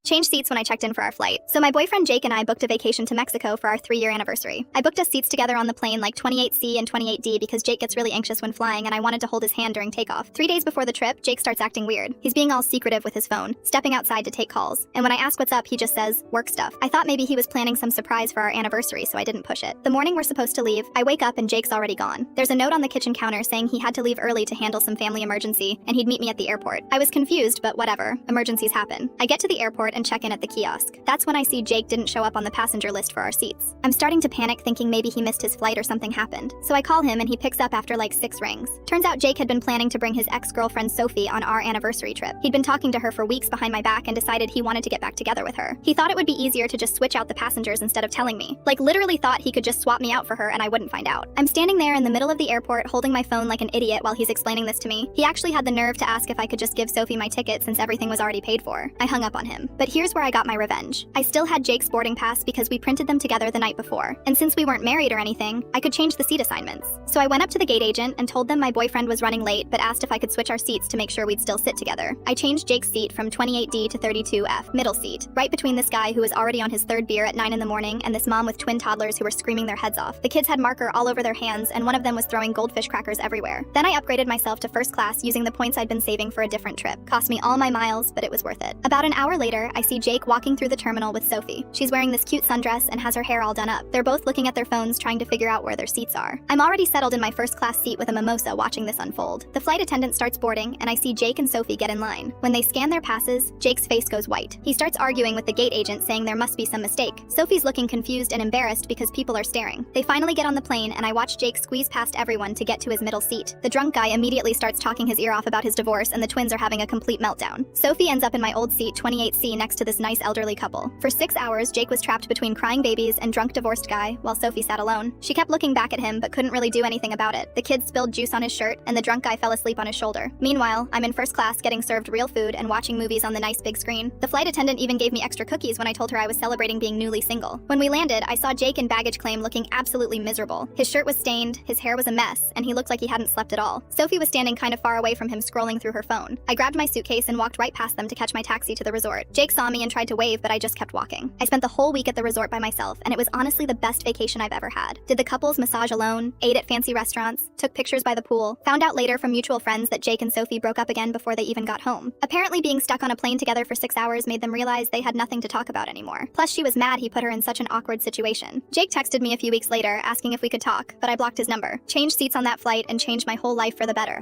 Changed seats when I checked in for our flight. So my boyfriend Jake and I booked a vacation to Mexico for our 3-year anniversary. I booked us seats together on the plane like 28C and 28D because Jake gets really anxious when flying and I wanted to hold his hand during takeoff. 3 days before the trip, Jake starts acting weird. He's being all secretive with his phone, stepping outside to take calls. And when I ask what's up, he just says, work stuff. I thought maybe he was planning some surprise for our anniversary, so I didn't push it. The morning we're supposed to leave, I wake up and Jake's already gone. There's a note on the kitchen counter saying he had to leave early to handle some family emergency and he'd meet me at the airport. I was confused, but whatever. Emergencies happen. I get to the airport and check in at the kiosk. That's when I see Jake didn't show up on the passenger list for our seats. I'm starting to panic thinking maybe he missed his flight or something happened. So I call him and he picks up after like 6 rings. Turns out Jake had been planning to bring his ex-girlfriend Sophie on our anniversary trip. He'd been talking to her for weeks behind my back and decided he wanted to get back together with her. He thought it would be easier to just switch out the passengers instead of telling me. Like literally thought he could just swap me out for her and I wouldn't find out. I'm standing there in the middle of the airport holding my phone like an idiot while he's explaining this to me. He actually had the nerve to ask if I could just give Sophie my ticket since everything was already paid for. I hung up on him. But here's where I got my revenge. I still had Jake's boarding pass because we printed them together the night before. And since we weren't married or anything, I could change the seat assignments. So I went up to the gate agent and told them my boyfriend was running late but asked if I could switch our seats to make sure we'd still sit together. I changed Jake's seat from 28D to 32F, middle seat, right between this guy who was already on his 3rd beer at 9 in the morning and this mom with twin toddlers who were screaming their heads off. The kids had marker all over their hands and one of them was throwing goldfish crackers everywhere. Then I upgraded myself to first class using the points I'd been saving for a different trip. Cost me all my miles, but it was worth it. About an hour later, I see Jake walking through the terminal with Sophie. She's wearing this cute sundress and has her hair all done up. They're both looking at their phones trying to figure out where their seats are. I'm already settled in my first class seat with a mimosa watching this unfold. The flight attendant starts boarding and I see Jake and Sophie get in line. When they scan their passes, Jake's face goes white. He starts arguing with the gate agent saying there must be some mistake. Sophie's looking confused and embarrassed because people are staring. They finally get on the plane and I watch Jake squeeze past everyone to get to his middle seat. The drunk guy immediately starts talking his ear off about his divorce and the twins are having a complete meltdown. Sophie ends up in my old seat 28C next to this nice elderly couple. For 6 hours, Jake was trapped between crying babies and drunk divorced guy while Sophie sat alone. She kept looking back at him but couldn't really do anything about it. The kid spilled juice on his shirt and the drunk guy fell asleep on his shoulder. Meanwhile, I'm in first class getting served real food and watching movies on the nice big screen. The flight attendant even gave me extra cookies when I told her I was celebrating being newly single. When we landed, I saw Jake in baggage claim looking absolutely miserable. His shirt was stained, his hair was a mess, and he looked like he hadn't slept at all. Sophie was standing kind of far away from him scrolling through her phone. I grabbed my suitcase and walked right past them to catch my taxi to the resort. Jake saw me and tried to wave, but I just kept walking. I spent the whole week at the resort by myself, and it was honestly the best vacation I've ever had. Did the couples massage alone, ate at fancy restaurants, took pictures by the pool, found out later from mutual friends that Jake and Sophie broke up again before they even got home. Apparently being stuck on a plane together for 6 hours made them realize they had nothing to talk about anymore. Plus she was mad he put her in such an awkward situation. Jake texted me a few weeks later asking if we could talk, but I blocked his number. Changed seats on that flight and changed my whole life for the better.